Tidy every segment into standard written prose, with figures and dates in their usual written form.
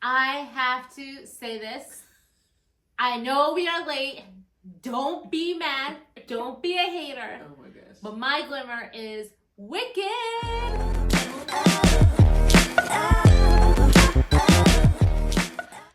I have to say this. I know we are late. Don't be mad. Don't be a hater. Oh my gosh. But my glimmer is wicked.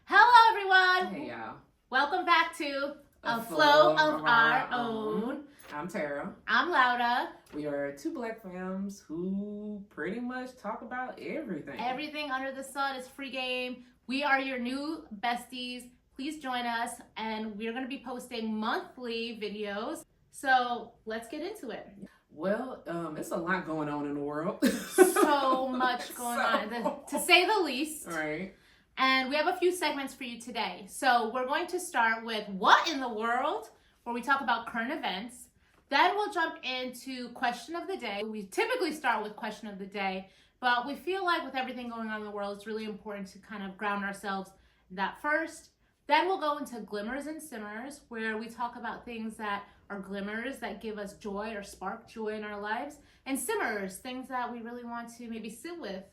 Hello, everyone. Hey, y'all. Welcome back to A Flow of Our Own. I'm Tara. I'm Laura. We are two black femmes who pretty much talk about everything. Everything under the sun is free game. We are your new besties. Please join us, and we're going to be posting monthly videos. So let's get into it. Well, it's a lot going on in the world. So much going on, to say the least. Right. And we have a few segments for you today. So we're going to start with What in the World, where we talk about current events. Then we'll jump into Question of the Day. We typically start with Question of the Day, but we feel like with everything going on in the world, it's really important to kind of ground ourselves in that first. Then we'll go into Glimmers and Simmers, where we talk about things that are glimmers that give us joy or spark joy in our lives. And simmers, things that we really want to maybe sit with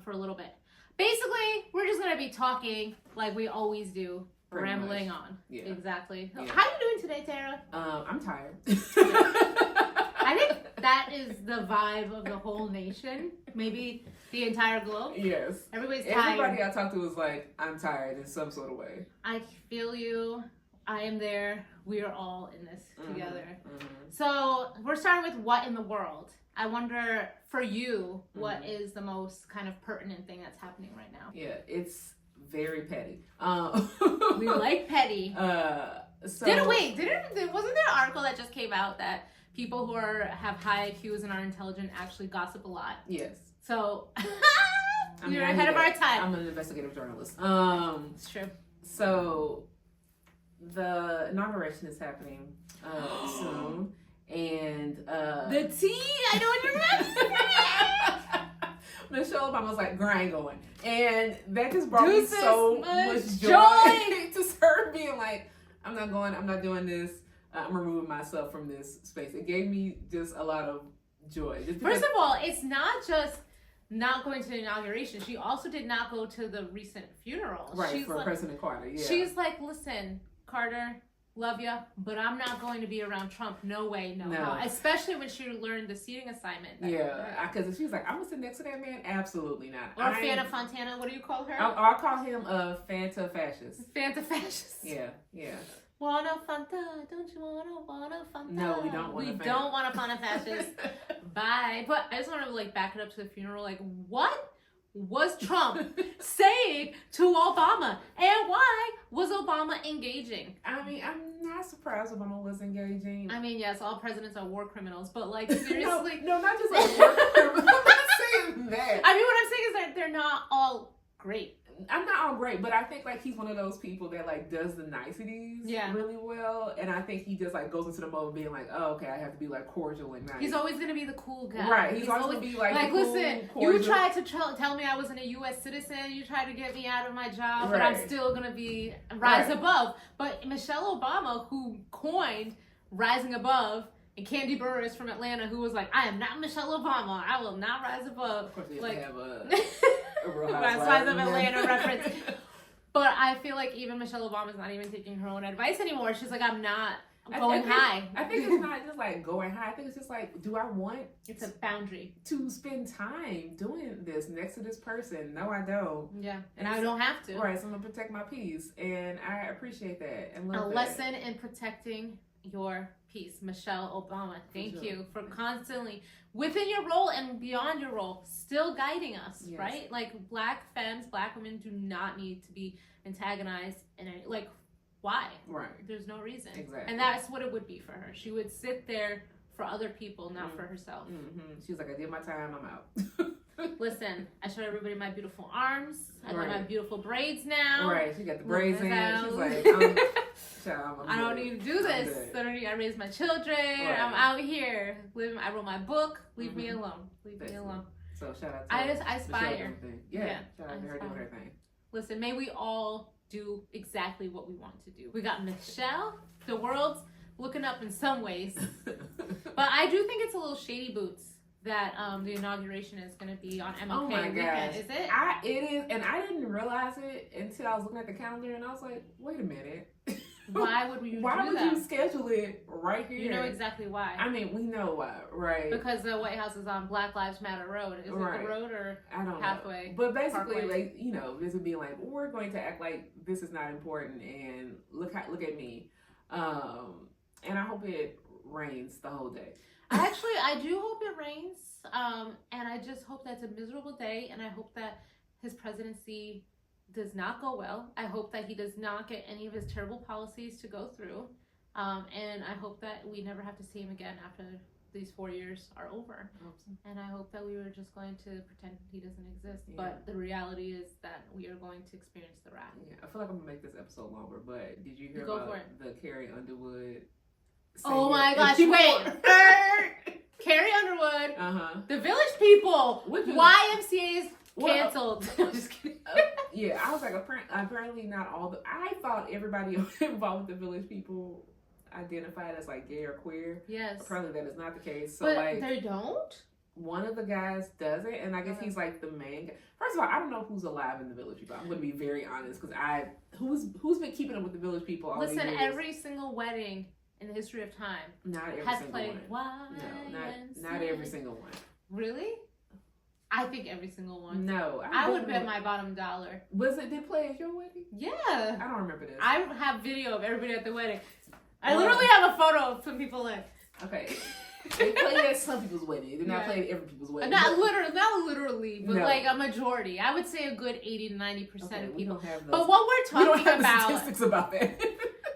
for a little bit. Basically, we're just going to be talking like we always do, Pretty rambling much. on. Yeah. Exactly. Yeah. How are you doing today, Tara? I'm tired. I think that is the vibe of the whole nation, maybe the entire globe. Yes. Everybody's tired. Everybody I talk to is like, I'm tired in some sort of way. I feel you. I am there. We are all in this together. Mm-hmm. So we're starting with What in the World. I wonder, for you, what is the most kind of pertinent thing that's happening right now? Yeah, it's very petty. We like petty. So Wasn't there an article that just came out that people who have high IQs and are intelligent actually gossip a lot? Yes. So we're I ahead of our time. I'm an investigative journalist. It's true. So the inauguration is happening soon, and The tea. I know what you're meant. Michelle Obama was like, "Grind going," and that just brought me Deuces, so much much joy joy. to her being like, "I'm not going. I'm not doing this. I'm removing myself from this space." It gave me just a lot of joy. First of all, it's not just not going to the inauguration. She also did not go to the recent funeral. right, She's for like, President Carter. Yeah, She's like, listen, Carter, love ya, but I'm not going to be around Trump. No way, no. Especially when she learned the seating assignment. Because she's like, I'm gonna sit next to that man. Absolutely not. Or Fanta Fontana. What do you call her? I'll call him a Fanta fascist. Fanta fascist. Yeah. Want a Fanta? Don't you want a Fanta? No, we don't want a Fanta. We don't want a Fanta fascist. Bye. But I just want to back it up to the funeral. Like, what was Trump saying to Obama? And why was Obama engaging? I mean, I'm not surprised Obama was engaging. I mean, yes, all presidents are war criminals, but seriously. no, not just like war criminals. I'm not saying that. I mean, what I'm saying is that they're not all great. I'm not all great, but I think he's one of those people that does the niceties really well, and I think he just goes into the mode being like, oh, okay, I have to be cordial and nice. He's always gonna be the cool guy. Right. He's always gonna be listen, cordial. You tried to tell me I wasn't a U.S. citizen. You tried to get me out of my job, but I'm still gonna be rise above. But Michelle Obama, who coined rising above, and Candy Burris from Atlanta, who was like, I am not Michelle Obama. I will not rise above. Of course, we have a Rise of Atlanta reference. But I feel like even Michelle Obama's not even taking her own advice anymore. She's like, I'm not going high. I think it's not just going high. I think it's just do I want it's a boundary to spend time doing this next to this person? No, I don't. Yeah. And I don't have to. Right, so I'm gonna protect my peace. And I appreciate that. And a lesson in protecting your peace. Michelle Obama, thank you for constantly, within your role and beyond your role, still guiding us, right? Black femmes, black women do not need to be antagonized in any, why? Right. There's no reason. Exactly. And that's what it would be for her. She would sit there for other people, not for herself. Mm-hmm. She was like, I did my time, I'm out. Listen, I showed everybody my beautiful arms. I got my beautiful braids now. Right, she got the braids in. She's like, I don't need to do this. I raised my children. Right. I'm out here living. I wrote my book. Leave me alone. Leave me alone. So shout out to her. I aspire. Yeah, shout out to her doing her thing. Listen, may we all do exactly what we want to do. We got Michelle. The world's looking up in some ways. But I do think it's a little shady boots that the inauguration is going to be on MLK Oh my weekend. gosh. Is it? It is, and I didn't realize it until I was looking at the calendar, and I was like, wait a minute. Why would you Why do would that? you schedule it right here? You know exactly why. I mean, we know why, right? Because the White House is on Black Lives Matter Road. Is it the road or I don't halfway? know. But basically, Parkway? like, you know, this would be like, we're going to act like this is not important, and look at me. And I hope it rains the whole day. I do hope it rains. And I just hope that's a miserable day, and I hope that his presidency does not go well. I hope that he does not get any of his terrible policies to go through. And I hope that we never have to see him again after these 4 years are over. And I hope that we were just going to pretend he doesn't exist. Yeah. But the reality is that we are going to experience the wrath. Yeah, I feel like I'm going to make this episode longer, but did you hear about the Carrie Underwood? Oh my gosh, wait. Carrie Underwood, the Village People, YMCA's canceled. I'm just kidding. Yeah, I was like, apparently not all the. I thought everybody involved with the Village People identified as like gay or queer. Yes. Apparently that is not the case. So but like they don't. One of the guys does it, and I guess he's like the main guy. First of all, I don't know who's alive in the Village People. I'm going to be very honest because who's been keeping up with the Village People all these years? Listen, every single wedding in the history of time not every has single played one. No, not every single one. Really? I think every single one. No, I would bet my bottom dollar. Did play at your wedding? Yeah. I don't remember this. I have video of everybody at the wedding. I literally have a photo of some people like. Okay. They played at some people's wedding. They did not play at every people's wedding. Not literally, but like a majority. I would say a good 80 to 90% of people. We don't have those. But what we're talking about, statistics about that.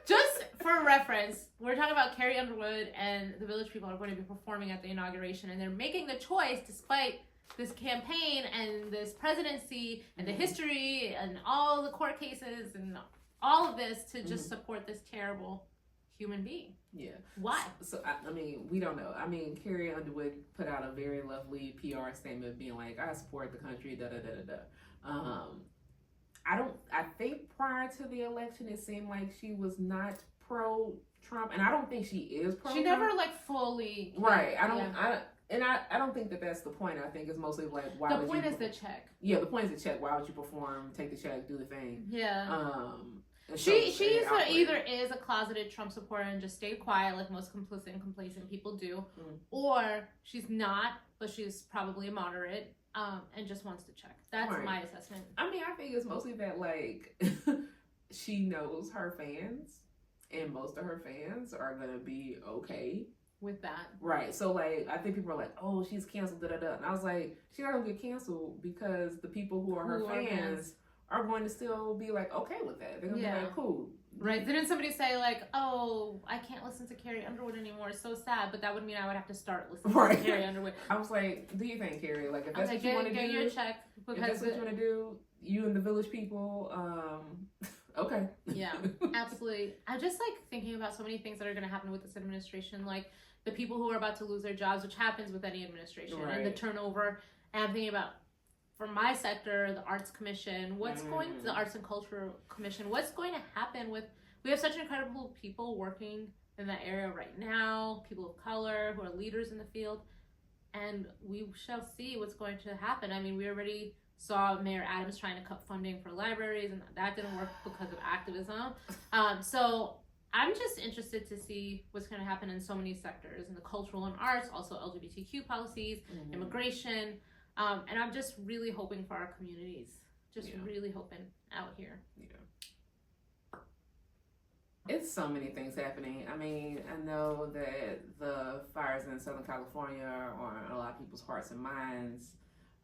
Just for reference, we're talking about Carrie Underwood and the Village People are going to be performing at the inauguration, and they're making the choice despite this campaign and this presidency and the history and all the court cases and all of this to just support this terrible human being. Yeah. Why? So I mean, we don't know. I mean, Carrie Underwood put out a very lovely PR statement being like, I support the country, da da da da da. I think prior to the election it seemed like she was not pro Trump, and I don't think she is pro Trump. She never like fully I don't think that that's the point. I think it's mostly like why the point is the check. Yeah, the point is the check. Why would you perform, take the check, do the thing? Yeah. She either is a closeted Trump supporter and just stayed quiet like most complicit and complacent people do, or she's not, but she's probably a moderate, and just wants to check. That's my assessment. I mean, I think it's mostly that like she knows her fans, and most of her fans are gonna be okay with that. Right. So like I think people are like, oh, she's canceled, da da da. And I was like, she's not gonna get canceled because the people who are her fans are going to still be like okay with that. They're gonna be like, cool. Right. Didn't somebody say like, oh, I can't listen to Carrie Underwood anymore, it's so sad, but that would mean I would have to start listening to Carrie Underwood. I was like, do you think, Carrie? Like if that's what you want to do, your check, because if that's what you want to do, you and the Village People, okay. Yeah, absolutely. I'm just like thinking about so many things that are gonna happen with this administration, like the people who are about to lose their jobs, which happens with any administration, and the turnover. And I'm thinking about, for my sector, the Arts Commission, the Arts and Culture Commission, what's going to happen with, we have such incredible people working in that area right now, people of color who are leaders in the field, and we shall see what's going to happen. I mean, we already saw Mayor Adams trying to cut funding for libraries, and that didn't work because of activism. So I'm just interested to see what's going to happen in so many sectors, in the cultural and arts, also LGBTQ policies, immigration. And I'm just really hoping for our communities. Really hoping out here. Yeah. It's so many things happening. I mean, I know that the fires in Southern California are on a lot of people's hearts and minds.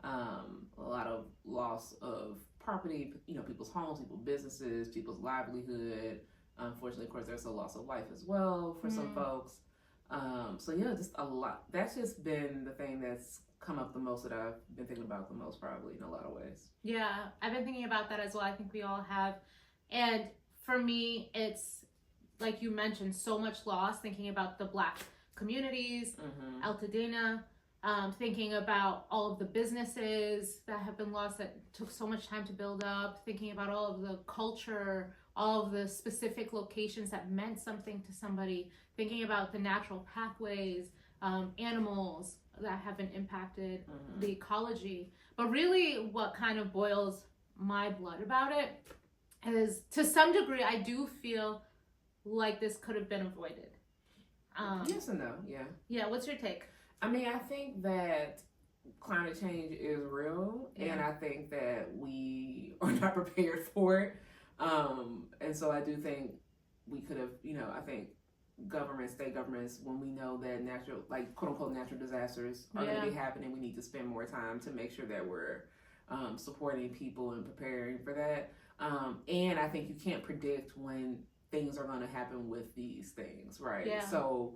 A lot of loss of property, people's homes, people's businesses, people's livelihood. Unfortunately, of course, there's a loss of life as well for some folks. So yeah, just a lot. That's just been the thing that's come up the most, that I've been thinking about the most, probably, in a lot of ways. Yeah, I've been thinking about that as well. I think we all have. And for me, it's like you mentioned, so much loss, thinking about the Black communities, Altadena, thinking about all of the businesses that have been lost that took so much time to build up, thinking about all of the culture, all of the specific locations that meant something to somebody, thinking about the natural pathways, animals, that have been impacted, the ecology. But really what kind of boils my blood about it is, to some degree, I do feel like this could have been avoided. Yes and no, yeah. Yeah, what's your take? I mean, I think that climate change is real, and I think that we are not prepared for it. And so I do think we could have, I think governments, state governments, when we know that natural, like quote unquote natural disasters are going to be happening, we need to spend more time to make sure that we're supporting people and preparing for that. And I think you can't predict when things are going to happen with these things, right? Yeah. So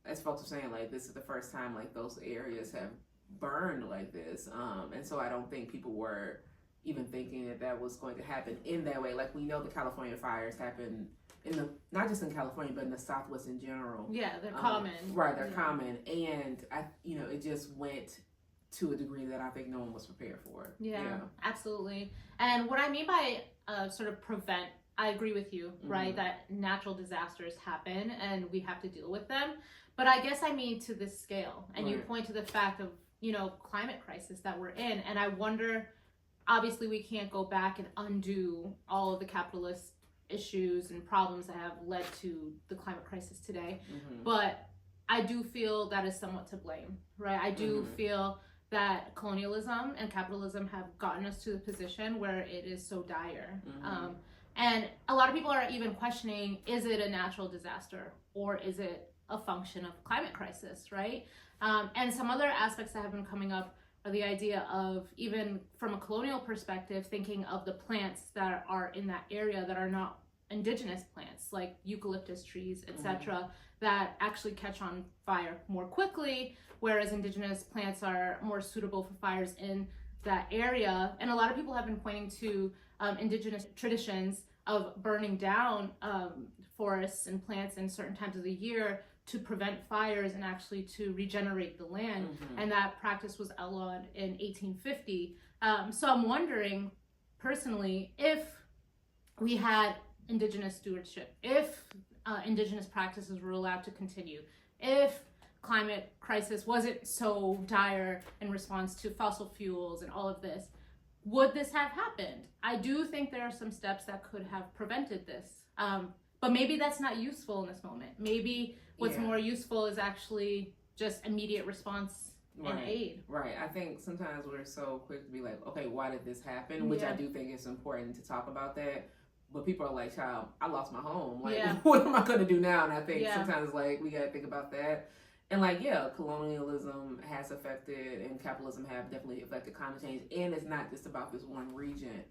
as folks are saying, like, this is the first time like those areas have burned like this, and so I don't think people were even thinking that was going to happen in that way. Like, we know the California fires happen not just in California, but in the Southwest in general. Yeah, they're common. Right, they're common, and it just went to a degree that I think no one was prepared for. Yeah, absolutely. And what I mean by sort of prevent, I agree with you, right? That natural disasters happen and we have to deal with them. But I guess I mean to this scale. And you point to the fact of, climate crisis that we're in. And I wonder, obviously we can't go back and undo all of the capitalist issues and problems that have led to the climate crisis today. But I do feel that is somewhat to blame, right? I do feel that colonialism and capitalism have gotten us to the position where it is so dire. And a lot of people are even questioning, is it a natural disaster or is it a function of climate crisis, right? And some other aspects that have been coming up are the idea of, even from a colonial perspective, thinking of the plants that are in that area that are not indigenous plants, like eucalyptus trees, etc., that actually catch on fire more quickly, whereas indigenous plants are more suitable for fires in that area. And a lot of people have been pointing to indigenous traditions of burning down forests and plants in certain times of the year to prevent fires and actually to regenerate the land. And that practice was outlawed in 1850. So I'm wondering, personally, if we had indigenous stewardship, if indigenous practices were allowed to continue, if climate crisis wasn't so dire in response to fossil fuels and all of this, would this have happened? I do think there are some steps that could have prevented this. But maybe that's not useful in this moment. Maybe what's more useful is actually just immediate response and aid. Right. I think sometimes we're so quick to be like, okay, why did this happen? Which I do think it's important to talk about that. But people are like, child, I lost my home. Like, what am I going to do now? And I think sometimes, like, we got to think about that. And, like, colonialism has affected, and capitalism have definitely affected climate change. And it's not just about this one region.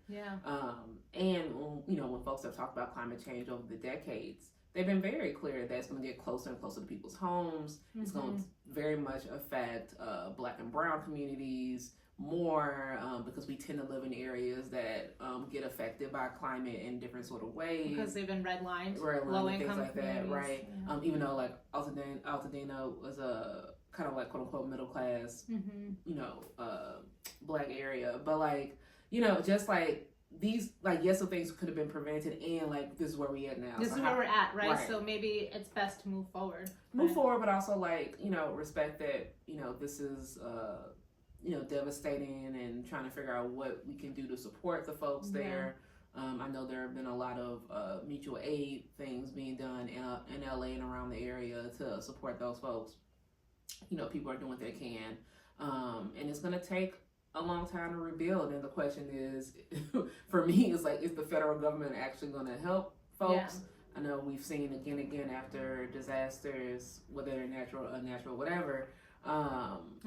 And, when folks have talked about climate change over the decades, they've been very clear that it's going to get closer and closer to people's homes. It's going to very much affect Black and brown communities more, because we tend to live in areas that get affected by climate in different sort of ways. Because they've been redlined, low income, things like that, right? Even though, like, Altadena was a kind of like quote unquote middle class, Black area, but like, just like these, like, yes, some things could have been prevented, and like this is where we at now. This is where we're at, right? So maybe it's best to move forward. But also, like, respect that this is devastating, and trying to figure out what we can do to support the folks there. I know there have been a lot of mutual aid things being done in LA and around the area to support those folks. People are doing what they can, and it's going to take a long time to rebuild. And the question is, for me, is like, is the federal government actually going to help folks? I know we've seen again after disasters, whether they're natural or unnatural, whatever.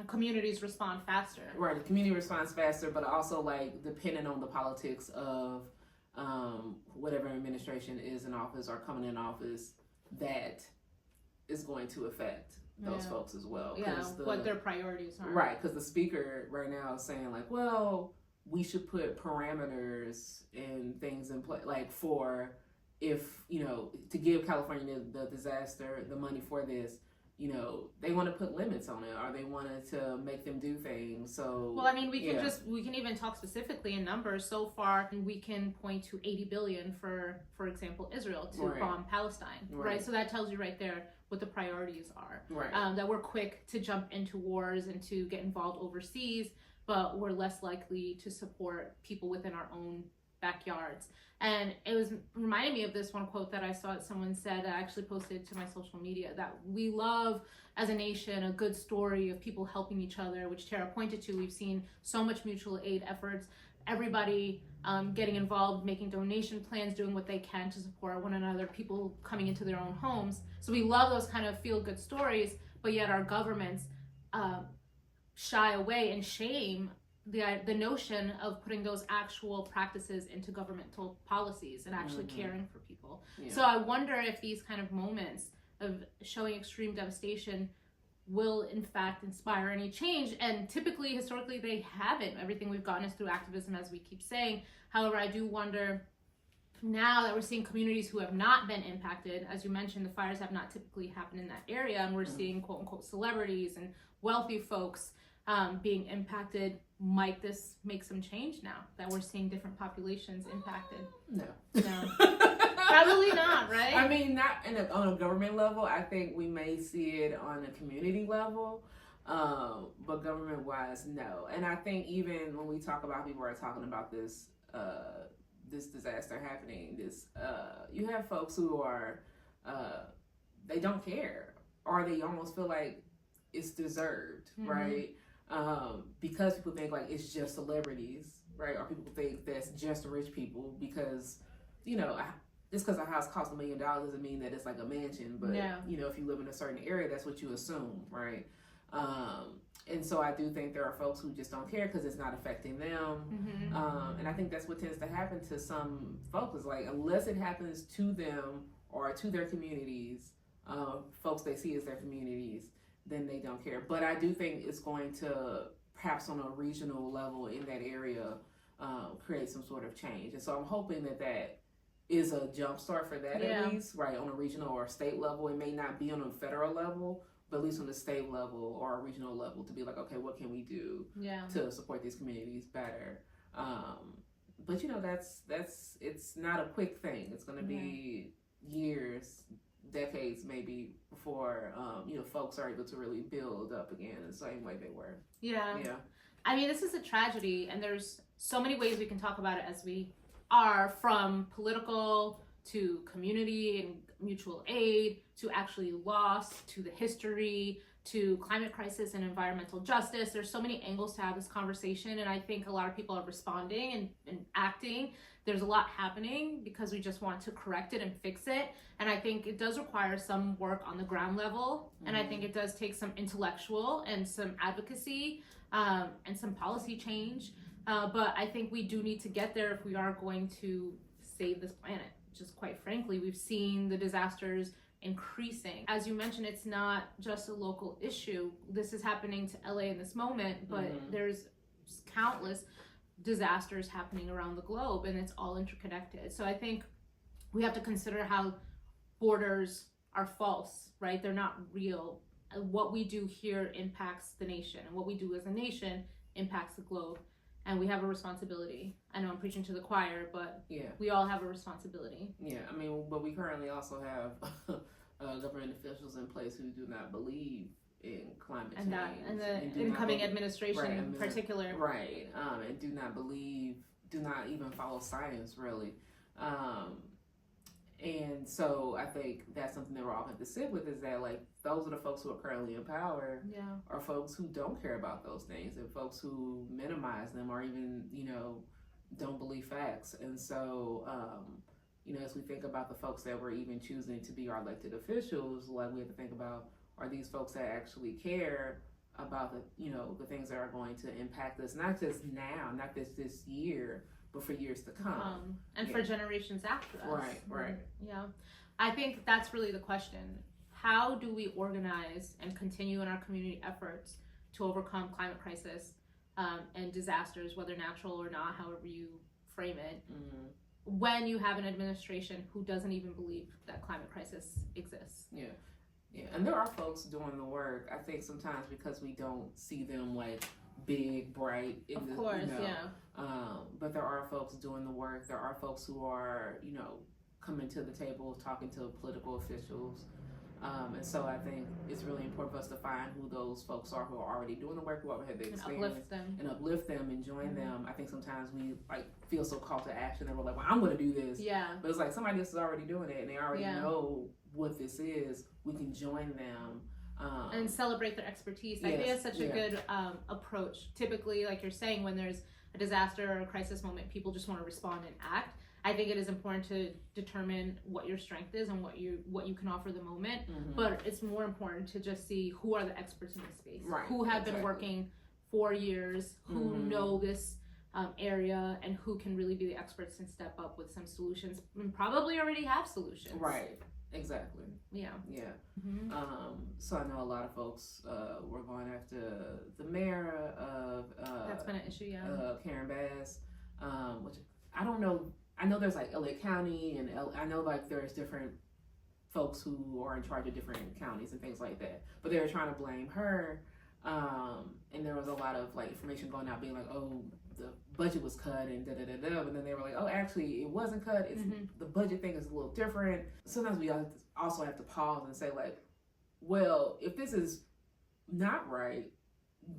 Communities respond faster. Right, the community responds faster, but also, like, depending on the politics of whatever administration is in office or coming in office, that is going to affect those folks as well. What their priorities are. Right, because the speaker right now is saying, like, well, we should put parameters and things in place, like, for if, to give California the disaster, the money for this, they want to put limits on it, or they wanted to make them do things. So, well, I mean, we can even talk specifically in numbers. So far, we can point to 80 billion for example, Israel to bomb Palestine, right? So that tells you right there what the priorities are. Right. That we're quick to jump into wars and to get involved overseas, but we're less likely to support people within our own backyards. And it was reminding me of this one quote that I saw that someone said, that I actually posted to my social media, that we love as a nation a good story of people helping each other, which Tara pointed to. We've seen so much mutual aid efforts, everybody getting involved, making donation plans, doing what they can to support one another, people coming into their own homes. So we love those kind of feel good stories, but yet our governments shy away and shame the notion of putting those actual practices into governmental policies and actually caring for people. Yeah. So I wonder if these kind of moments of showing extreme devastation will in fact inspire any change. And typically, historically, they haven't. Everything we've gotten is through activism, as we keep saying. However, I do wonder now that we're seeing communities who have not been impacted, as you mentioned, the fires have not typically happened in that area, and we're seeing quote unquote celebrities and wealthy folks being impacted. Might this make some change now that we're seeing different populations impacted? No. Probably not, right? I mean, not on a government level. I think we may see it on a community level, but government-wise, no. And I think even when we talk about, people are talking about this this disaster happening, you have folks who are they don't care, or they almost feel like it's deserved, right? Because people think like it's just celebrities, right? Or people think that's just rich people because, just because a house costs $1 million doesn't mean that it's like a mansion. But, if you live in a certain area, that's what you assume, right? And so I do think there are folks who just don't care because it's not affecting them. And I think that's what tends to happen to some folks, is like, unless it happens to them or to their communities, folks they see as their communities, then they don't care. But I do think it's going to, perhaps on a regional level in that area, create some sort of change. And so I'm hoping that is a jump start for that, at least, right, on a regional or state level. It may not be on a federal level, but at least on the state level or a regional level, to be like, okay, what can we do to support these communities better? But that's it's not a quick thing. It's going to be years, decades maybe, before folks are able to really build up again in the same way they were. I mean, this is a tragedy, and there's so many ways we can talk about it, as we are, from political to community and mutual aid to actually loss to the history to climate crisis and environmental justice. There's so many angles to have this conversation, and I think a lot of people are responding and acting. There's a lot happening because we just want to correct it and fix it. And I think it does require some work on the ground level. And I think it does take some intellectual and some advocacy and some policy change. But I think we do need to get there if we are going to save this planet. Just quite frankly, we've seen the disasters increasing. As you mentioned, it's not just a local issue. This is happening to LA in this moment, but there's countless disasters happening around the globe, and it's all interconnected. So I think we have to consider how borders are false, right? They're not real. What we do here impacts the nation, and what we do as a nation impacts the globe. And we have a responsibility. I know I'm preaching to the choir, but we all have a responsibility. I mean, but we currently also have government officials in place who do not believe in climate change. And the incoming administration in particular. Right, and do not even follow science, really. And so I think that's something that we're all have to sit with, is that, like, those are the folks who are currently in power are folks who don't care about those things, and folks who minimize them, or even, don't believe facts. And so, as we think about the folks that we're even choosing to be our elected officials, like, we have to think about, are these folks that actually care about the things that are going to impact us, not just now, not just this year, but for years to come. And for generations after us. Right. Yeah. I think that's really the question. How do we organize and continue in our community efforts to overcome climate crisis and disasters, whether natural or not, however you frame it, when you have an administration who doesn't even believe that climate crisis exists? Yeah, and there are folks doing the work. I think sometimes because we don't see them like big, bright. Of course, yeah. But there are folks doing the work. There are folks who are, coming to the table, talking to political officials. And so I think it's really important for us to find who those folks are who are already doing the work, who already had the experience, and uplift them and join them. I think sometimes we feel so called to action and we're like, well, I'm going to do this. Yeah. But it's like somebody else is already doing it and they already know what this is. We can join them. And celebrate their expertise. I think that's such a good approach. Typically, like you're saying, when there's a disaster or a crisis moment, people just want to respond and act. I think it is important to determine what your strength is and what you can offer the moment. But it's more important to just see who are the experts in this space, who have been working for years, who know this area, and who can really be the experts and step up with some solutions and probably already have solutions. Right. Exactly. Yeah. So I know a lot of folks were going after the mayor of that's been an issue, Karen Bass, which I don't know. I know there's like LA County and I know like there's different folks who are in charge of different counties and things like that. But they were trying to blame her, and there was a lot of like information going out being like, oh, the budget was cut and and then they were like, oh, actually it wasn't cut. It's the budget thing is a little different. Sometimes we also have to pause and say like, well, if this is not right,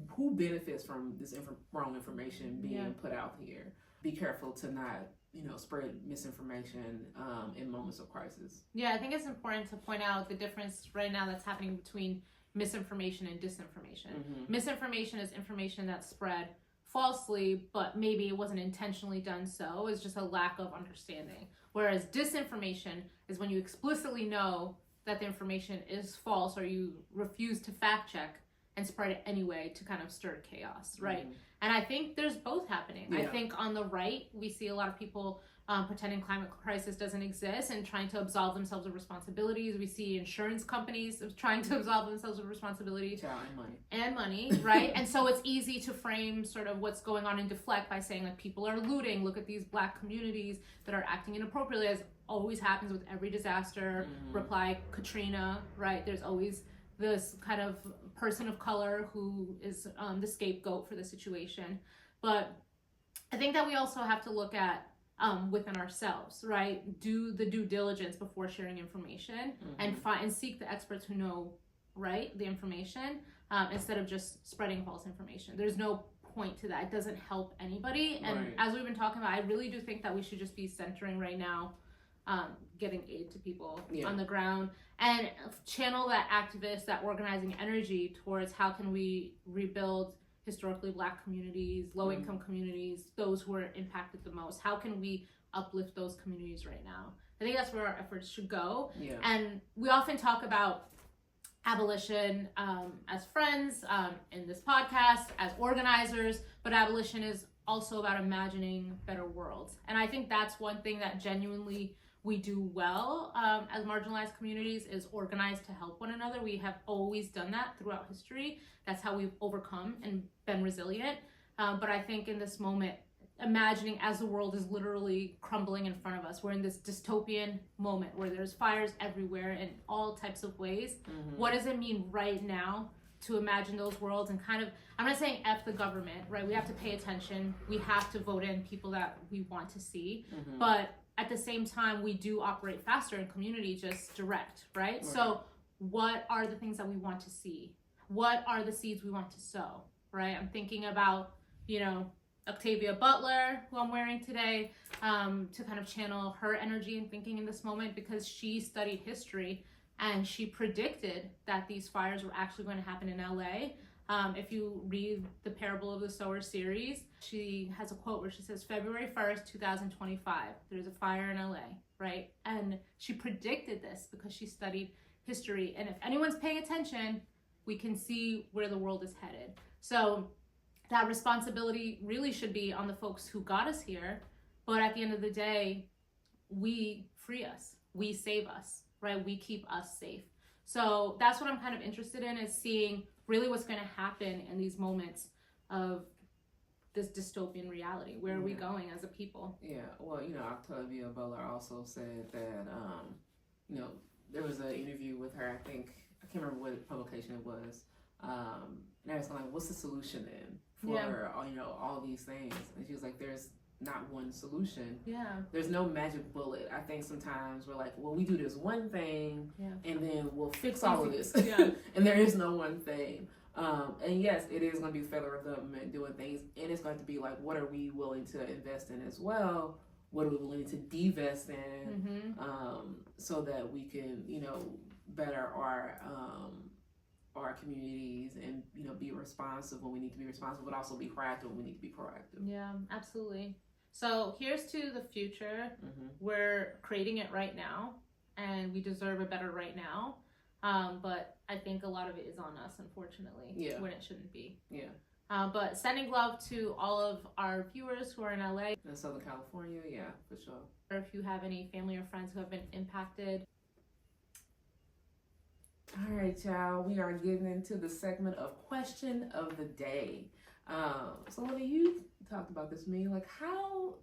who benefits from this wrong information being put out here? Be careful to not spread misinformation in moments of crisis. Yeah, I think it's important to point out the difference right now that's happening between misinformation and disinformation. Misinformation is information that's spread falsely, but maybe it wasn't intentionally done so. It's just a lack of understanding. Whereas disinformation is when you explicitly know that the information is false or you refuse to fact check and spread it anyway to kind of stir chaos, right? And I think there's both happening. I think on the right, we see a lot of people pretending climate crisis doesn't exist and trying to absolve themselves of responsibilities. We see insurance companies trying to absolve themselves of responsibility. And money, right? And so it's easy to frame sort of what's going on and deflect by saying like people are looting. Look at these Black communities that are acting inappropriately, as always happens with every disaster. Reply Katrina, right? There's always this kind of person of color who is the scapegoat for the situation. But I think that we also have to look at within ourselves, right? Do the due diligence before sharing information and seek the experts who know, right, the information instead of just spreading false information. There's no point to that. It doesn't help anybody. And as we've been talking about, I really do think that we should just be centering right now getting aid to people on the ground and channel that activist, that organizing energy towards how can we rebuild historically Black communities, low-income communities, those who are impacted the most. How can we uplift those communities right now? I think that's where our efforts should go. And we often talk about abolition as friends in this podcast, as organizers, but abolition is also about imagining better worlds. And I think that's one thing that genuinely we do well as marginalized communities is organize to help one another. We have always done that throughout history. That's how we've overcome and been resilient. But I think in this moment, imagining as the world is literally crumbling in front of us, we're in this dystopian moment where there's fires everywhere in all types of ways. What does it mean right now to imagine those worlds and kind of, I'm not saying F the government, right? We have to pay attention. We have to vote in people that we want to see. But at the same time, we do operate faster in community, just direct, right? So what are the things that we want to see? What are the seeds we want to sow, right? I'm thinking about, Octavia Butler, who I'm wearing today, to kind of channel her energy and thinking in this moment because she studied history and she predicted that these fires were actually going to happen in LA. If you read the Parable of the Sower series, she has a quote where she says, February 1st, 2025, there's a fire in LA, right? And she predicted this because she studied history. And if anyone's paying attention, we can see where the world is headed. So that responsibility really should be on the folks who got us here. But at the end of the day, we free us, we save us, right? We keep us safe. So that's what I'm kind of interested in, is seeing really what's going to happen in these moments of this dystopian reality. Where are we going as a people? Well, Octavia Butler also said that, there was an interview with her, I think I can't remember what publication it was. And I was like, what's the solution then for all these things? And she was like, there's not one solution. Yeah. There's no magic bullet. I think sometimes we're like, well, we do this one thing and then we'll fix all of this. Yeah. And there is no one thing. And yes, it is going to be the federal government doing things, and it's going to be like, what are we willing to invest in as well? What are we willing to divest in, so that we can, better our communities and be responsive when we need to be responsive, but also be proactive when we need to be proactive. Yeah, absolutely. So here's to the future. We're creating it right now, and we deserve a better right now. But I think a lot of it is on us, unfortunately, when it shouldn't be. Yeah. But sending love to all of our viewers who are in LA. In Southern California, yeah, for sure. Or if you have any family or friends who have been impacted. All right, y'all. We are getting into the segment of question of the day. So Lily, you talked about this to me. Like, how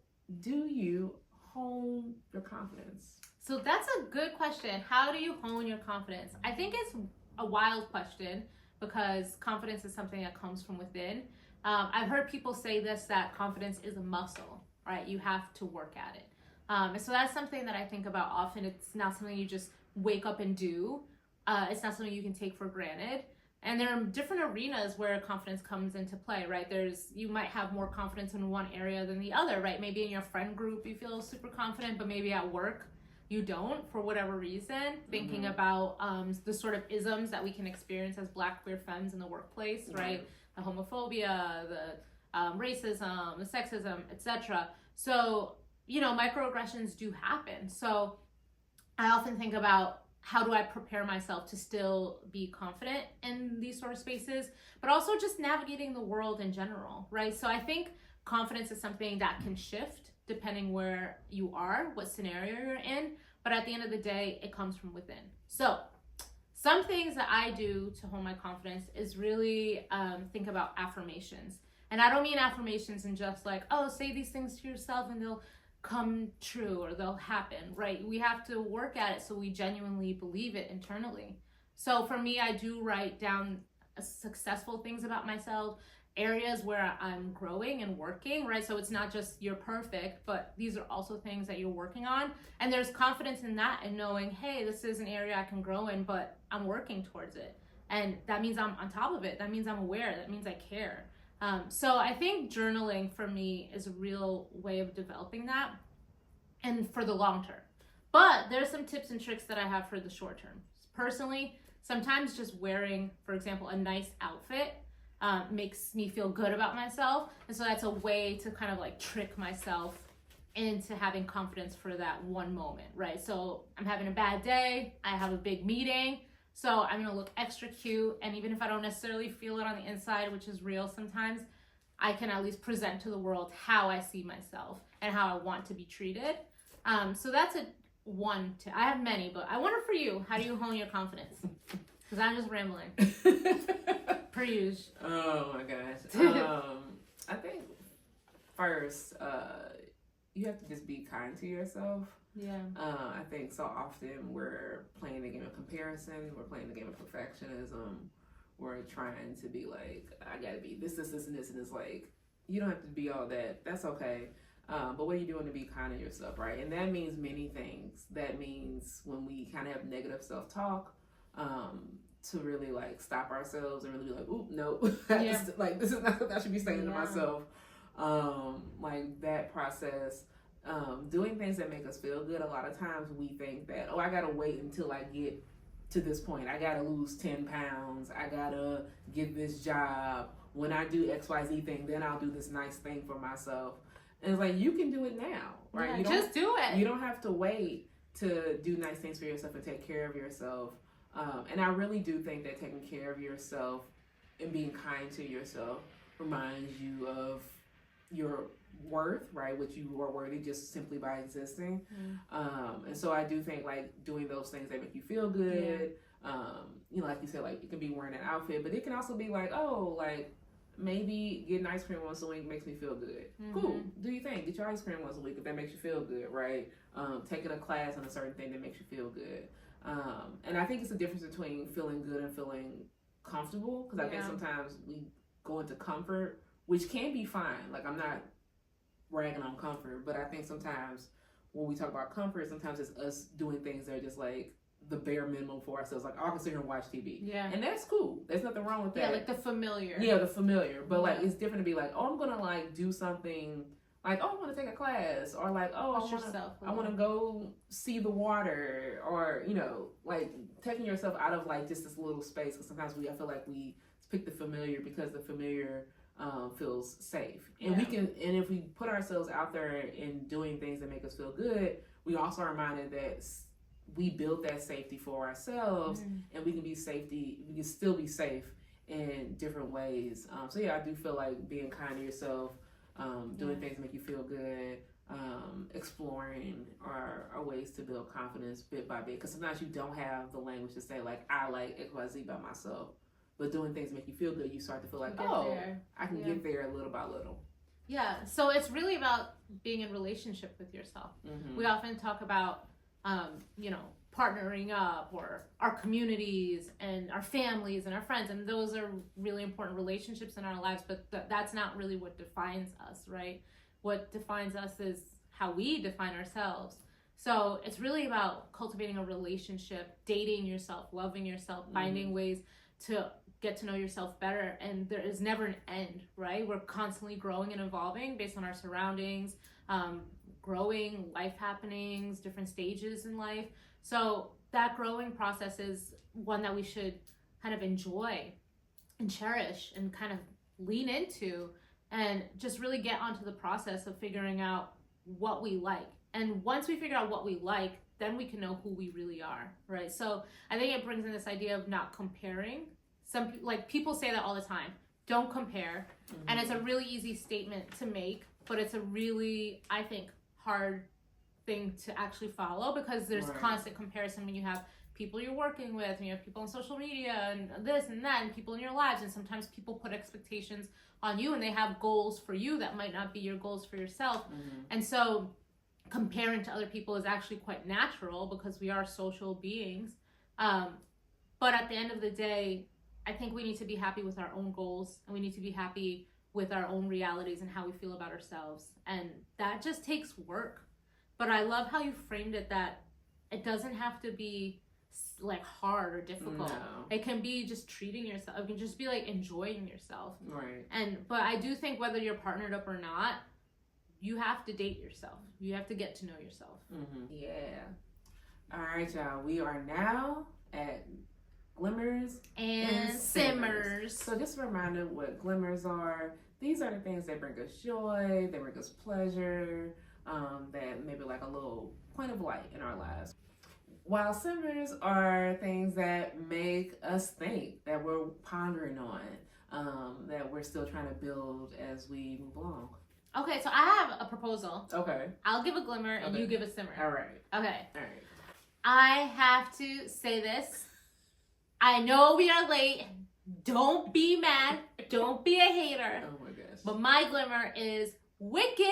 do you hone your confidence? So that's a good question. How do you hone your confidence? I think it's a wild question because confidence is something that comes from within. I've heard people say this, that confidence is a muscle, right? You have to work at it. And so that's something that I think about often. It's not something you just wake up and do. It's not something you can take for granted. And there are different arenas where confidence comes into play, right? You might have more confidence in one area than the other, right? Maybe in your friend group you feel super confident, but maybe at work you don't for whatever reason. Thinking about the sort of isms that we can experience as Black queer femmes in the workplace, right? The homophobia, the racism, the sexism, etc. So, microaggressions do happen. So I often think about, how do I prepare myself to still be confident in these sort of spaces, but also just navigating the world in general, right? So I think confidence is something that can shift depending where you are, what scenario you're in, but at the end of the day, it comes from within. So some things that I do to hone my confidence is really think about affirmations. And I don't mean affirmations in just like, oh, say these things to yourself and they'll come true or they'll happen, right? We have to work at it so we genuinely believe it internally. So for me, I do write down successful things about myself, areas where I'm growing and working, right? So it's not just you're perfect, but these are also things that you're working on. And there's confidence in that and knowing, hey, this is an area I can grow in, but I'm working towards it. And that means I'm on top of it. That means I'm aware. That means I care. So I think journaling for me is a real way of developing that and for the long term. But there's some tips and tricks that I have for the short term. Personally, sometimes just wearing, for example, a nice outfit makes me feel good about myself. And so that's a way to kind of like trick myself into having confidence for that one moment, right? So I'm having a bad day, I have a big meeting, so I'm gonna look extra cute, and even if I don't necessarily feel it on the inside, which is real sometimes, I can at least present to the world how I see myself and how I want to be treated. So that's I have many, but I wonder for you, how do you hone your confidence? Because I'm just rambling. Per usual. Oh my gosh. I think first, you have to just be kind to yourself. Yeah. I think so often we're playing the game of comparison, we're playing the game of perfectionism, we're trying to be like, I gotta be this, and this, and it's like, you don't have to be all that, that's okay. But what are you doing to be kind to yourself, right? And that means many things. That means when we kind of have negative self-talk, to really like stop ourselves and really be like, oop, no, like this is not what I should be saying to myself. Like that process. Doing things that make us feel good. A lot of times we think that, I gotta wait until I get to this point. I gotta lose 10 pounds. I gotta get this job. When I do XYZ thing, then I'll do this nice thing for myself. And it's like, you can do it now, right? Yeah, you just do it. You don't have to wait to do nice things for yourself and take care of yourself. And I really do think that taking care of yourself and being kind to yourself reminds you of your worth, right? Which you are worthy just simply by existing. And so I do think like doing those things that make you feel good. Like you said, like it can be wearing an outfit, but it can also be like, maybe getting ice cream once a week makes me feel good. Cool. Do your thing. Get your ice cream once a week if that makes you feel good, right? Taking a class on a certain thing that makes you feel good. And I think it's a difference between feeling good and feeling comfortable, because I think sometimes we go into comfort, which can be fine. Like, I'm not ragging on comfort, but I think sometimes when we talk about comfort, sometimes it's us doing things that are just like the bare minimum for ourselves. Like, I can sit here and watch TV. Yeah. And that's cool. There's nothing wrong with that. Yeah, like the familiar. Yeah, the familiar. But like, it's different to be like, oh, I'm gonna like do something, like, oh, I want to take a class, or like, oh, I want to go see the water, or, you know, like taking yourself out of like just this little space. Because sometimes I feel like we pick the familiar because the familiar feels safe, and and if we put ourselves out there in doing things that make us feel good, we also are reminded that we build that safety for ourselves, and we can still be safe in different ways. So yeah, I do feel like being kind to yourself, doing things that make you feel good, exploring are ways to build confidence bit by bit. Because sometimes you don't have the language to say like, I like XYZ by myself, but doing things that make you feel good, you start to feel like, I can get there little by little. Yeah, so it's really about being in relationship with yourself. We often talk about you know, partnering up, or our communities and our families and our friends, and those are really important relationships in our lives, but that's not really what defines us, right? What defines us is how we define ourselves. So it's really about cultivating a relationship, dating yourself, loving yourself, finding ways to get to know yourself better, and there is never an end, right? We're constantly growing and evolving based on our surroundings, growing life happenings, different stages in life. So that growing process is one that we should kind of enjoy and cherish and kind of lean into, and just really get onto the process of figuring out what we like. And once we figure out what we like, then we can know who we really are, right? So I think it brings in this idea of not comparing. People say that all the time, don't compare. And it's a really easy statement to make, but it's a really, I think, hard thing to actually follow, because there's constant comparison when you have people you're working with, and you have people on social media and this and that, and people in your lives, and sometimes people put expectations on you, and they have goals for you that might not be your goals for yourself. And so comparing to other people is actually quite natural, because we are social beings. But at the end of the day, I think we need to be happy with our own goals, and we need to be happy with our own realities and how we feel about ourselves. And that just takes work. But I love how you framed it, that it doesn't have to be like hard or difficult. No. It can be just treating yourself. It can just be like enjoying yourself. Right. But I do think whether you're partnered up or not, you have to date yourself. You have to get to know yourself. Yeah. All right, y'all. We are now at Glimmers and Simmers. So just a reminder what glimmers are. These are the things that bring us joy, they bring us pleasure, that maybe like a little point of light in our lives. While simmers are things that make us think, that we're pondering on, that we're still trying to build as we move along. Okay, so I have a proposal. Okay. I'll give a glimmer and you give a simmer. All right. Okay. All right. I have to say this. I know we are late. Don't be mad. Don't be a hater. Oh my gosh. But my glimmer is Wicked,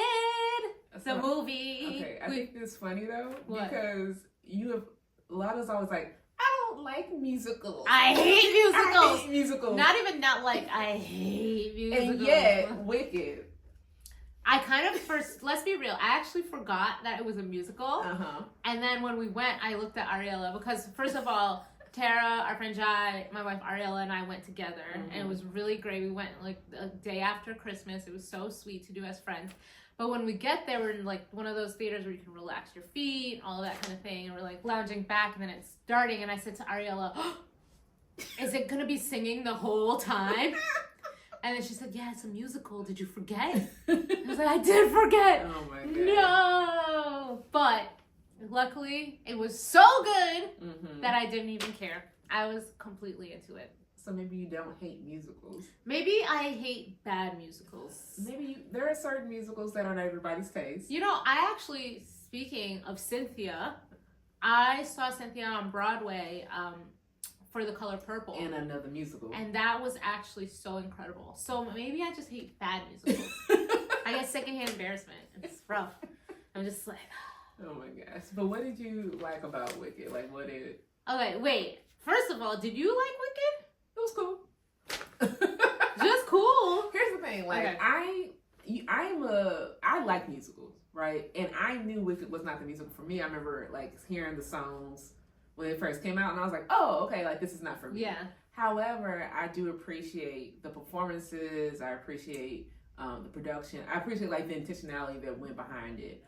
the movie. Okay, I think it's funny though, What? because you have, a lot of us always like, I don't like musicals. I hate musicals. I hate musicals. Not even not like, I hate musicals. And yet, Wicked. I kind of first, let's be real, I actually forgot that it was a musical. And then when we went, I looked at Ariella, because first of all, Tara, our friend Jai, my wife Ariella, and I went together, and it was really great. We went like a day after Christmas. It was so sweet to do as friends. But when we get there, we're in like one of those theaters where you can relax your feet, all of that kind of thing, and we're like lounging back, and then it's starting, and I said to Ariella, is it gonna be singing the whole time? And then she said, yeah, it's a musical. Did you forget? I was like, I did forget. Oh my god. No. But luckily, it was so good that I didn't even care. I was completely into it. So maybe you don't hate musicals. Maybe I hate bad musicals. Maybe there are certain musicals that aren't everybody's taste. You know, I actually, speaking of Cynthia, I saw Cynthia on Broadway for The Color Purple. And another musical. And that was actually so incredible. So maybe I just hate bad musicals. I get secondhand embarrassment. It's rough. I'm just like... Oh my gosh. But what did you like about Wicked? Like, what did Okay, wait. First of all, did you like Wicked? It was cool. Just cool. Here's the thing, like, Okay. I like musicals, right? And I knew Wicked was not the musical for me. I remember like hearing the songs when it first came out, and I was like, oh, okay, like this is not for me. Yeah. However, I do appreciate the performances. I appreciate the production. I appreciate like the intentionality that went behind it.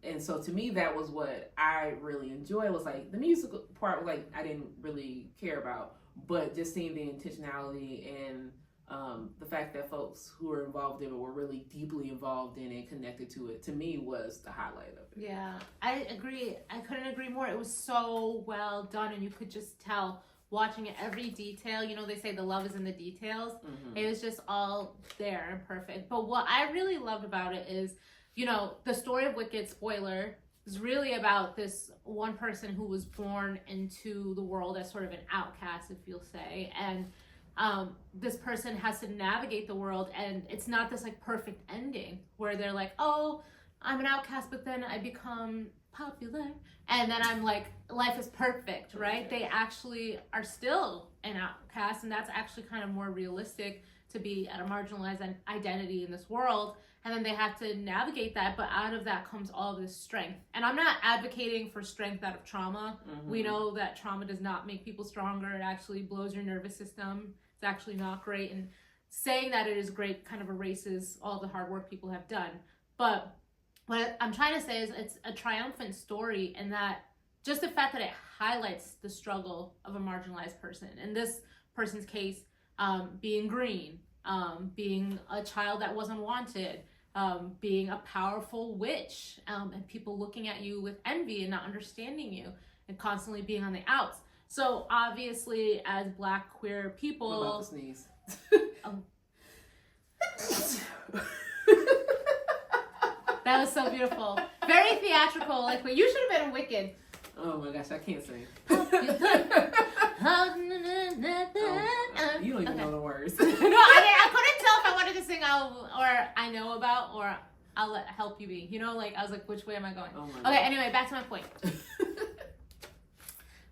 And so to me, that was what I really enjoyed. Was like the musical part, like I didn't really care about, but just seeing the intentionality and the fact that folks who were involved in it were really deeply involved in it, connected to it, to me was the highlight of it. Yeah, I agree. I couldn't agree more. It was so well done, and you could just tell watching it, every detail. You know, they say the love is in the details. Mm-hmm. It was just all there and perfect. But what I really loved about it is, you know, the story of Wicked, spoiler, is really about this one person who was born into the world as sort of an outcast, if you'll say, and this person has to navigate the world, and it's not this like perfect ending where they're like, oh, I'm an outcast, but then I become popular, and then I'm like, life is perfect, right? They actually are still an outcast, and that's actually kind of more realistic, to be at a marginalized identity in this world. And then they have to navigate that, but out of that comes all of this strength. And I'm not advocating for strength out of trauma. Mm-hmm. We know that trauma does not make people stronger. It actually blows your nervous system. It's actually not great. And saying that it is great kind of erases all the hard work people have done. But what I'm trying to say is it's a triumphant story, and that just the fact that it highlights the struggle of a marginalized person. In this person's case, being green, being a child that wasn't wanted, being a powerful witch, and people looking at you with envy and not understanding you, and constantly being on the outs. So obviously, as Black queer people, what about the sneeze? That was so beautiful, very theatrical. Like, well, you should have been in Wicked. Oh my gosh, I can't sing. You don't even know the words. No, I couldn't tell if I wanted to sing or I know about, or I'll help you be. You know, like I was like, which way am I going? Oh okay, anyway, back to my point.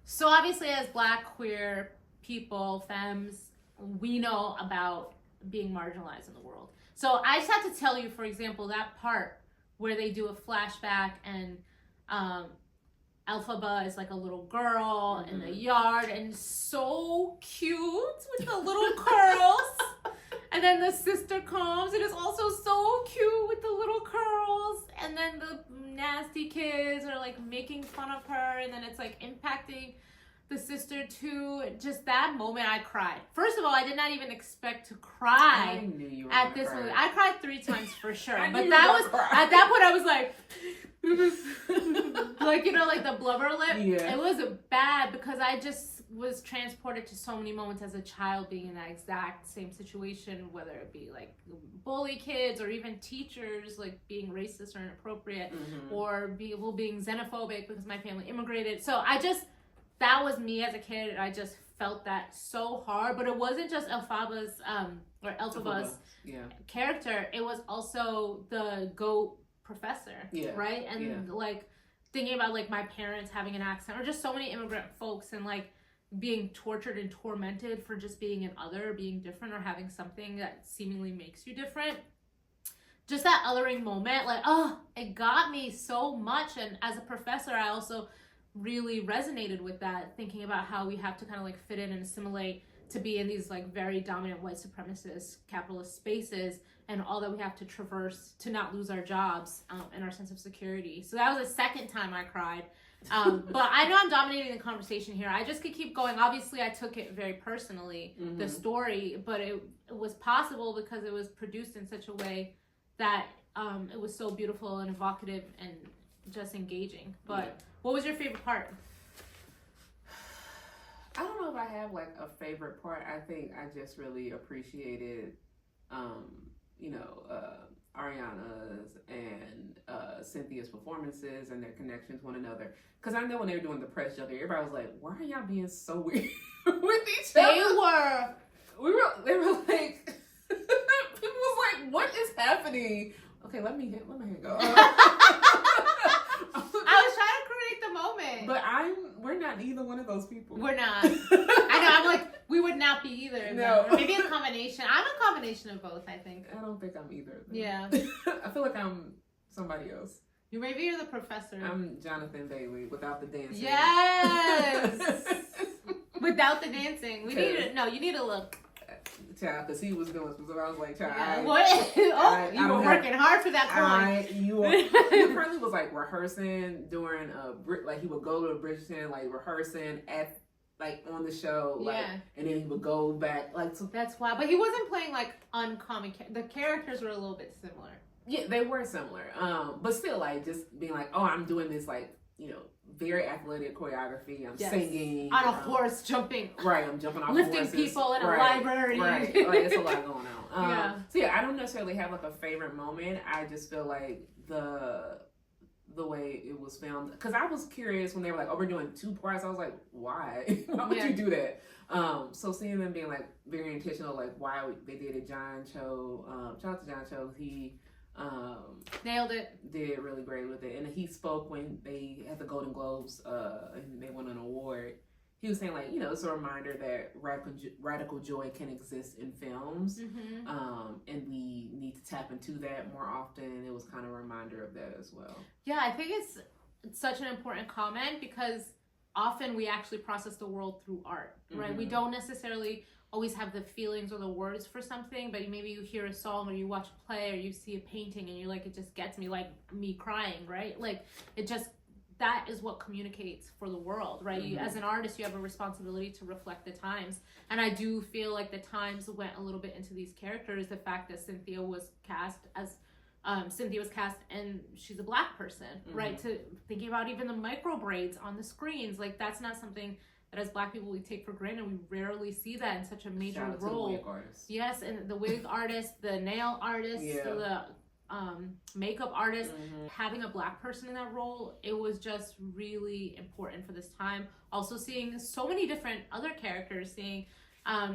So obviously, as Black queer people, femmes, we know about being marginalized in the world. So I just have to tell you, for example, that part where they do a flashback and Elphaba is like a little girl in the yard, and so cute with the little curls. And then the sister comes and is also so cute with the little curls. And then the nasty kids are like making fun of her, and then it's like impacting the sister too. Just that moment, I cried. First of all, I did not even expect to cry. I knew you were at this movie. I cried 3 times for sure. But that was at that point I was like like, you know, like the blubber lip. Yeah. It was bad because I just was transported to so many moments as a child being in that exact same situation, whether it be like bully kids or even teachers like being racist or inappropriate, or people being xenophobic because my family immigrated. So that was me as a kid. I just felt that so hard. But it wasn't just Elphaba's character. It was also the goat professor, right? And like thinking about like my parents having an accent, or just so many immigrant folks, and like being tortured and tormented for just being an other, being different, or having something that seemingly makes you different. Just that othering moment, like, oh, it got me so much. And as a professor, I also really resonated with that, thinking about how we have to kind of like fit in and assimilate to be in these like very dominant white supremacist capitalist spaces, and all that we have to traverse to not lose our jobs and our sense of security. So that was the second time I cried. But I know I'm dominating the conversation here. I just could keep going. Obviously, I took it very personally, the story, but it was possible because it was produced in such a way that it was so beautiful and evocative and just engaging. But what was your favorite part? I don't know if I have like a favorite part. I think I just really appreciated, Ariana's and Cynthia's performances and their connection to one another. Because I know when they were doing the press junket, everybody was like, "Why are y'all being so weird with each other?" They were like, people was like, "What is happening?" Okay, let me go. I was trying to create the moment. But I we're not either one of those people. We're not. I know. I'm like, we would not be either. No. Or maybe a combination. I'm a combination of both, I think. I don't think I'm either of them. Yeah. I feel like I'm somebody else. Maybe you're the professor. I'm Jonathan Bailey without the dancing. Yes. Without the dancing. You need to look. Child, because he was doing so I was like, child, Yeah. You were working hard for that coin. He probably was like rehearsing during like he would go to Bridgerton, like rehearsing at like on the show, like, and then he would go back, like. So that's why, but he wasn't playing like uncommon. The characters were a little bit similar. Yeah, they were similar, but still, like just being like, oh, I'm doing this, like, very athletic choreography. I'm singing on a horse, jumping. Right, I'm jumping off lifting horses. People in a library. Right, like it's a lot going on. So yeah, I don't necessarily have like a favorite moment. I just feel like the way it was filmed, because I was curious when they were like, oh, we're doing 2 parts. I was like, why? Why would you do that? So seeing them being like very intentional, like why they did it. John Cho, shout out to John Cho. He nailed it. Did really great with it, and he spoke when they had the Golden Globes and they won an award. He was saying like, it's a reminder that radical joy can exist in films, and we need to tap into that more often. It was kind of a reminder of that as well. Yeah, I think it's such an important comment, because often we actually process the world through art, right? We don't necessarily always have the feelings or the words for something, but maybe you hear a song or you watch a play or you see a painting and you're like, it just gets me, like me crying, right? Like that is what communicates for the world, right? You, as an artist, you have a responsibility to reflect the times, and I do feel like the times went a little bit into these characters. The fact that Cynthia was cast and she's a Black person, right? To thinking about even the micro braids on the screens, like that's not something that as Black people we take for granted. We rarely see that in such a major role. To the wig artist. Yes, and the wig artist, the nail artist, the makeup artist, having a Black person in that role, it was just really important for this time. Also seeing so many different other characters, seeing a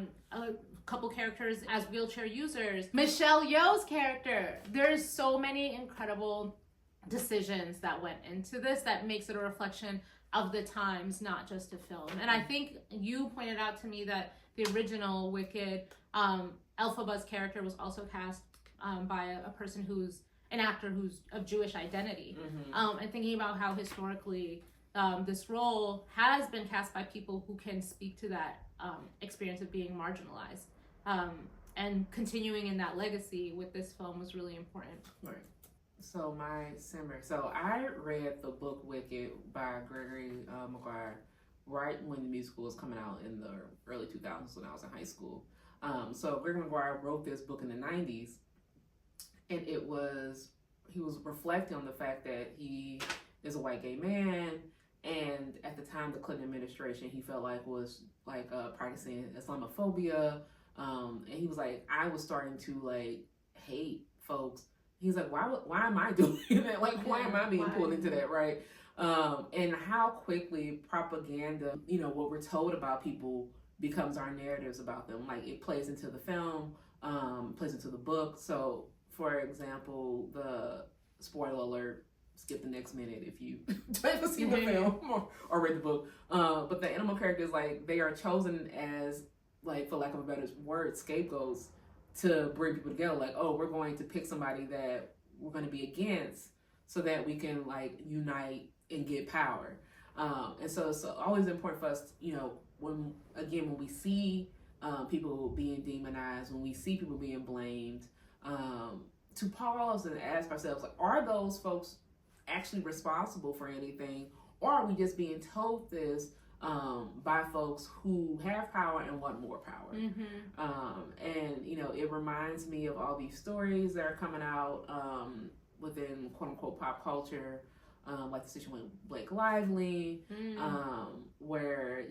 couple characters as wheelchair users. Michelle Yeoh's character. There's so many incredible decisions that went into this that makes it a reflection of the times, not just a film. And I think you pointed out to me that the original Wicked, Elphaba's character was also cast by a person who's an actor who's of Jewish identity. And thinking about how historically this role has been cast by people who can speak to that experience of being marginalized. And continuing in that legacy with this film was really important. Right. So my simmer. So I read the book Wicked by Gregory Maguire right when the musical was coming out in the early 2000s when I was in high school. So Gregory Maguire wrote this book in the 90s, and he was reflecting on the fact that he is a white gay man, and at the time the Clinton administration he felt like was like practicing Islamophobia, and he was like, I was starting to like hate folks. He's like, why am I doing that? Like, why am I being pulled into that, right? And how quickly propaganda, what we're told about people becomes our narratives about them. Like, it plays into the film, plays into the book. So, for example, the spoiler alert, skip the next minute if you haven't seen the film or read the book. But the animal characters, like, they are chosen as, like, for lack of a better word, scapegoats to bring people together. Like, oh, we're going to pick somebody that we're going to be against so that we can like unite and get power. And so it's always important for us, when we see people being demonized, when we see people being blamed, to pause and ask ourselves, like, are those folks actually responsible for anything, or are we just being told this by folks who have power and want more power? And it reminds me of all these stories that are coming out within quote unquote pop culture, like the situation with Blake Lively, where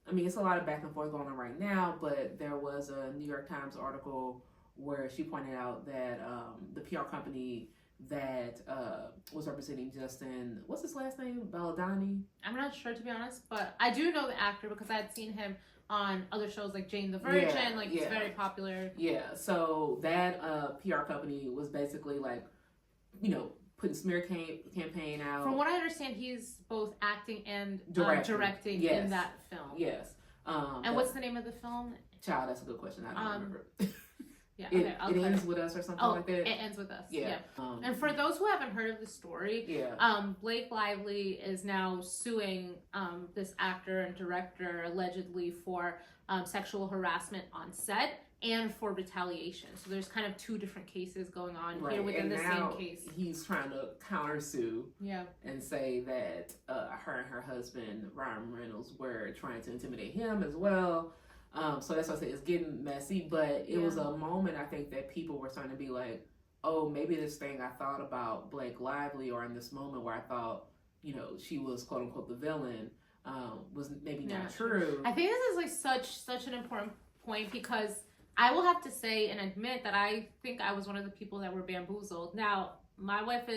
it's a lot of back and forth going on right now, but there was a New York Times article where she pointed out that the PR company that was representing Justin, what's his last name? Belladonni? I'm not sure, to be honest, but I do know the actor because I had seen him on other shows like Jane the Virgin. He's very popular. Yeah, so that PR company was basically like, putting smear campaign out. From what I understand, he's both acting and directing yes. in that film. Yes. And what's the name of the film? Child, that's a good question. I don't remember. Yeah, it ends with us or something like that. It ends with us. Yeah. And for those who haven't heard of the story, Blake Lively is now suing this actor and director allegedly for sexual harassment on set and for retaliation. So there's kind of two different cases going on here within the same case. He's trying to countersue and say that her and her husband, Ryan Reynolds, were trying to intimidate him as well. So that's why I say it's getting messy, but it was a moment I think that people were starting to be like, oh, maybe this thing I thought about Blake Lively, or in this moment where I thought, you know, she was quote unquote the villain, was maybe not true. I think this is like such an important point, because I will have to say and admit that I think I was one of the people that were bamboozled. Now, my wife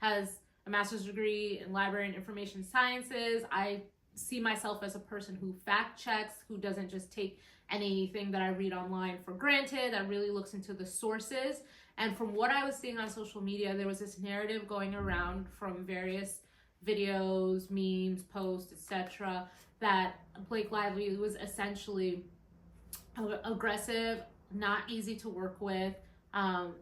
has a master's degree in library and information sciences. I see myself as a person who fact checks, who doesn't just take anything that I read online for granted, that really looks into the sources. And from what I was seeing on social media, there was this narrative going around from various videos, memes, posts, etc., that Blake Lively was essentially aggressive, not easy to work with,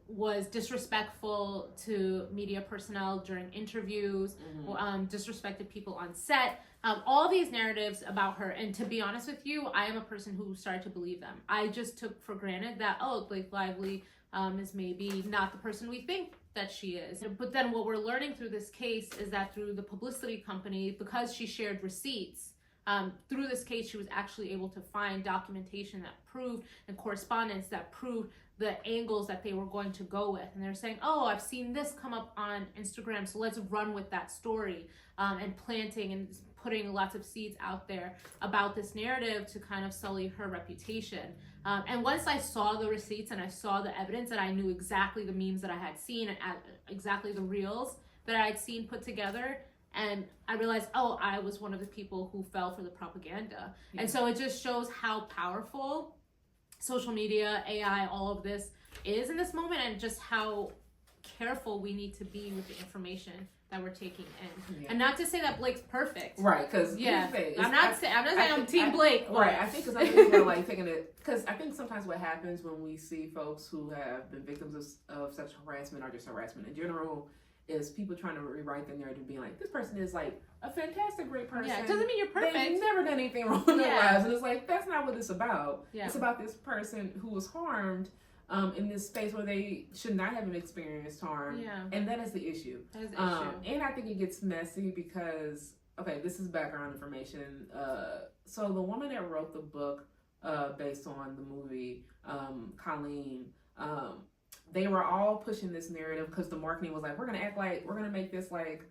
was disrespectful to media personnel during interviews, disrespected people on set. All these narratives about her, and to be honest with you, I am a person who started to believe them. I just took for granted that, Blake Lively is maybe not the person we think that she is. But then what we're learning through this case is that through the publicity company, because she shared receipts, through this case, she was actually able to find documentation that proved, and correspondence that proved the angles that they were going to go with. And they're saying, I've seen this come up on Instagram, so let's run with that story, and planting and putting lots of seeds out there about this narrative to kind of sully her reputation. And once I saw the receipts and I saw the evidence, and I knew exactly the memes that I had seen and exactly the reels that I had seen put together, and I realized, I was one of the people who fell for the propaganda. Yeah. And so it just shows how powerful social media, AI, all of this is in this moment, and just how careful we need to be with the information that we're taking in. Yeah. And not to say that Blake's perfect. Right, because I'm not saying I'm Team Blake. Right, I think because I'm like taking it, because I think sometimes what happens when we see folks who have been victims of sexual harassment, or just harassment in general, is people trying to rewrite the narrative, being like, this person is like a fantastic, great person. Yeah, it doesn't mean you're perfect. They've never done anything wrong in their lives. And it's like, that's not what it's about. Yeah. It's about this person who was harmed in this space where they should not have experienced harm. Yeah. And that is the issue. That is the issue. And I think it gets messy because, this is background information. So the woman that wrote the book based on the movie, Colleen, they were all pushing this narrative because the marketing was like, we're going to act like, we're going to make this like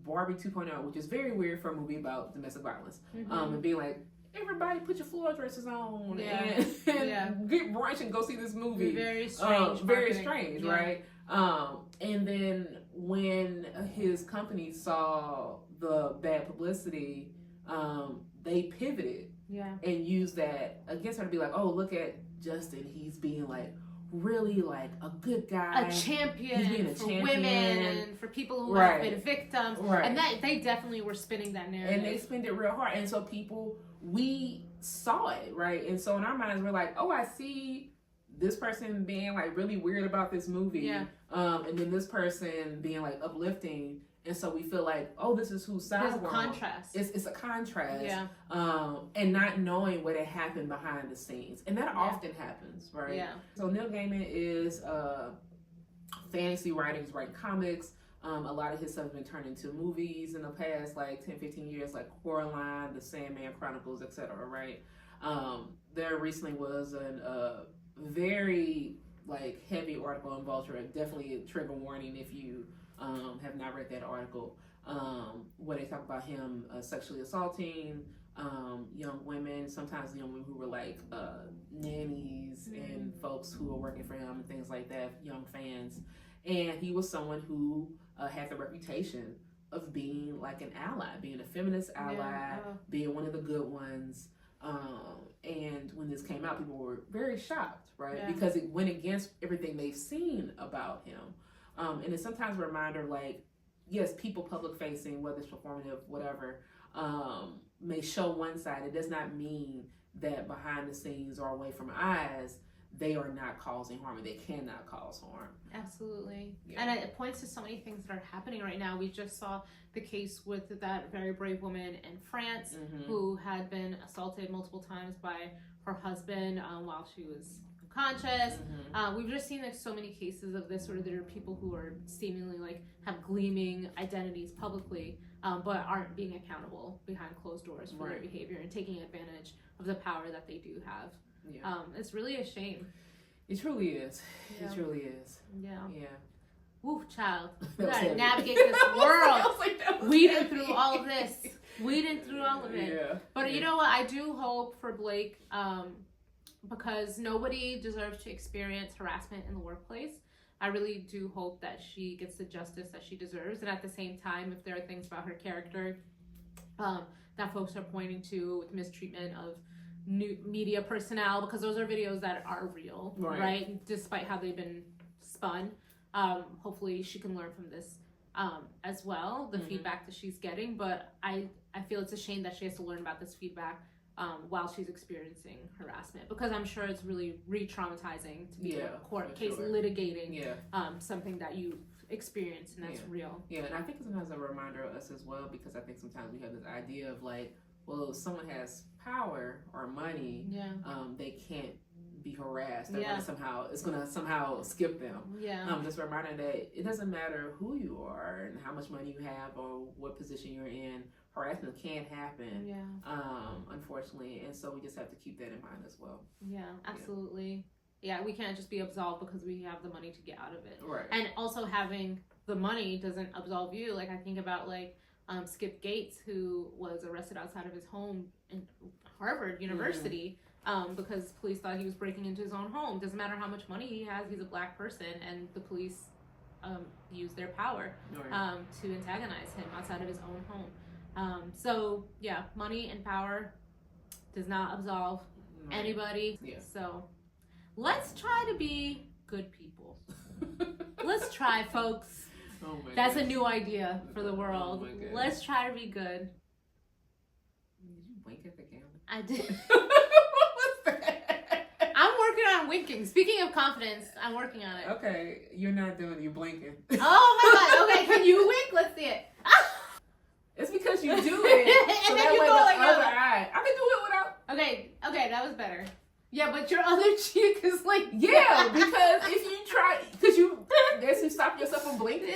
Barbie 2.0, which is very weird for a movie about domestic violence. And being like, everybody put your floor dresses on and get brunch and go see this movie. Very strange. Very strange, right? And then when his company saw the bad publicity, they pivoted and used that against her to be like, look at Justin. He's being like, really like a good guy, a champion for women and for people who have been victims, and that they definitely were spinning that narrative, and they spinned it real hard. And so we saw it, right? And so in our minds, we're like, I see this person being like really weird about this movie, and then this person being like uplifting. And so we feel like, this is whose side we're on. There's a contrast. It's a contrast. Yeah. And not knowing what had happened behind the scenes. And that often happens, right? Yeah. So Neil Gaiman is fantasy writing, he's writing comics. A lot of his stuff has been turned into movies in the past, like 10, 15 years, like Coraline, The Sandman Chronicles, etc., right? There recently was a very like heavy article in Vulture, definitely a trigger warning if you have not read that article, where they talk about him sexually assaulting young women, sometimes young women who were like nannies and folks who were working for him and things like that, young fans. And he was someone who had the reputation of being like an ally, being a feminist ally, being one of the good ones. And when this came out, people were very shocked, right? Because it went against everything they've seen about him. And it's sometimes a reminder, like, yes, people public facing, whether it's performative, whatever, may show one side. It does not mean that behind the scenes or away from eyes, they are not causing harm, and they cannot cause harm. Absolutely. Yeah. And it points to so many things that are happening right now. We just saw the case with that very brave woman in France who had been assaulted multiple times by her husband while she was unconscious. We've just seen like so many cases of this, sort of there are people who are seemingly like have gleaming identities publicly, but aren't being accountable behind closed doors for their behavior and taking advantage of the power that they do have. Yeah. It's really a shame. It truly is. Yeah. It truly is. Yeah. Yeah. Woo, child. We That was gotta heavy. navigate this world. That was Weeding heavy. through all of this. Weeding through all of it. Yeah. But you know what? I do hope for Blake, because nobody deserves to experience harassment in the workplace. I really do hope that she gets the justice that she deserves. And at the same time, if there are things about her character that folks are pointing to with mistreatment of new media personnel, because those are videos that are real, right? Despite how they've been spun. Hopefully she can learn from this as well, the feedback that she's getting. But I feel it's a shame that she has to learn about this feedback while she's experiencing harassment, because I'm sure it's really re-traumatizing to be in a court case litigating something that you experienced, and that's real. Yeah, and I think it's sometimes a reminder of us as well, because I think sometimes we have this idea of like, well, if someone has power or money, they can't be harassed. It's gonna somehow skip them. Just a reminder that it doesn't matter who you are and how much money you have or what position you're in. Harassment can happen, unfortunately, and so we just have to keep that in mind as well. Yeah, absolutely. Yeah, we can't just be absolved because we have the money to get out of it. Right. And also having the money doesn't absolve you. Like I think about like Skip Gates, who was arrested outside of his home in Harvard University because police thought he was breaking into his own home. Doesn't matter how much money he has, he's a black person, and the police used their power to antagonize him outside of his own home. So yeah, money and power does not absolve anybody. So let's try to be good people. Let's try, folks. That's a new idea for the world. Let's try to be good. Did you wink at the camera? I did. What was that? I'm working on winking. Speaking of confidence, I'm working on it. Okay, you're not doing it. You're blinking. Oh my god. Okay, can you wink? Let's see it. It's because you do it. And So then that you way go the like other that. eye. I can do it without. Okay, that was better. Yeah, but your other cheek is like because if you try, because you stop yourself from blinking.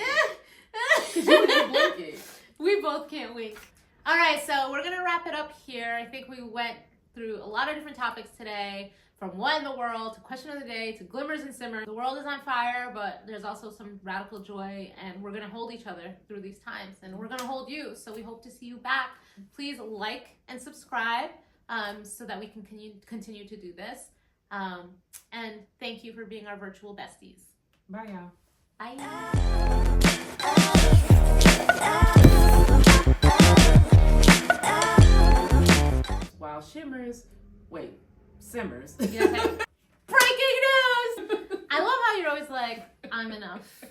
Because you're blinking. We both can't wink. All right, so we're gonna wrap it up here. I think we went through a lot of different topics today, from what in the world to question of the day to glimmers and simmers. The world is on fire, but there's also some radical joy, and we're gonna hold each other through these times, and we're gonna hold you. So we hope to see you back. Please like and subscribe so that we can continue to do this. And thank you for being our virtual besties. Bye, y'all. Bye. While simmers. Breaking news! I love how you're always like, I'm enough.